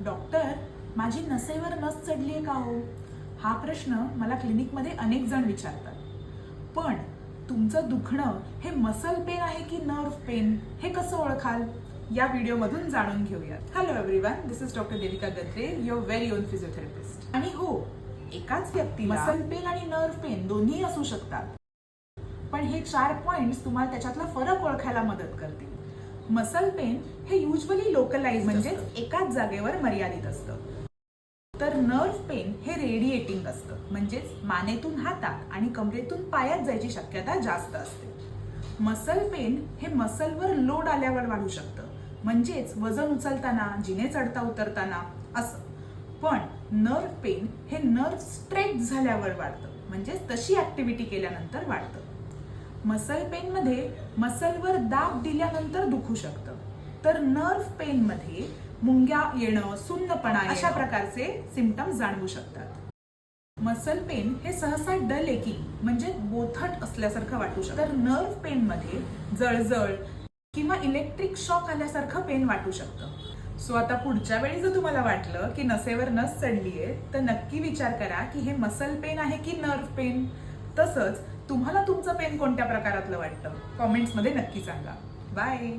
Doctor, माझी नसेवर नस चढलीये का हो? हा प्रश्न मला क्लिनिकमध्ये अनेक जण विचारतात. पण तुमचं दुखणं हे मसल पेन आहे की नर्व पेन हे कसं ओळखाल? या व्हिडिओमधून जाणून घेऊयात. Hello everyone, this is doctor Devika Gadre, your very on physiotherapist. आणि हो, एकाच व्यक्तीला मसल पेन आणि नर्व पेन दोन्ही असू शकतात. पण हे 4 पॉइंट्स तुम्हाला त्याच्यातला फरक ओळखायला मदत करतील. मसल पेन हे युजली लोकलाइज म्हणजे एकाच जागेवर मर्यादित असतं. तर नर्व पेन हे रेडिएटिंग असतं, म्हणजेच मानेतून हातात आणि कमरेतून पायात जायची शक्यता जास्त असते. मसल पेन हे मसलवर लोड आल्यावर वाढू शकतं, म्हणजेच वजन उचलताना, जिने चढता उतरताना असं. पण नर्व पेन हे नर्व स्ट्रेच झाल्यावर वाढतं, म्हणजेच तशी ऍक्टिव्हिटी केल्यानंतर वाढतं. मसल पेन मध्ये मसलवर दाब दिल्यानंतर दुखू शकतं, तर नर्व पेन मध्ये मुंग्या येणं, सुन्नपणा अशा प्रकारचे सिम्पटम्स जाणवू शकतात. मसल पेन हे सहसा डल एकिंग म्हणजे बोथट असल्यासारखं वाटू शकतं, तर नर्व पेन मध्ये जळजळ किंवा इलेक्ट्रिक शॉक आल्यासारखं पेन वाटू शकतं. सो आता पुढच्या वेळी जर तुम्हाला वाटलं की नसेवर नस चढलीये, तर नक्की विचार करा की हे मसल पेन आहे की नर्व पेन. तसंच तुम्हाला तुमचं पेन कोणत्या प्रकारातलं वाटतं कॉमेंट्समध्ये नक्की सांगा. बाय.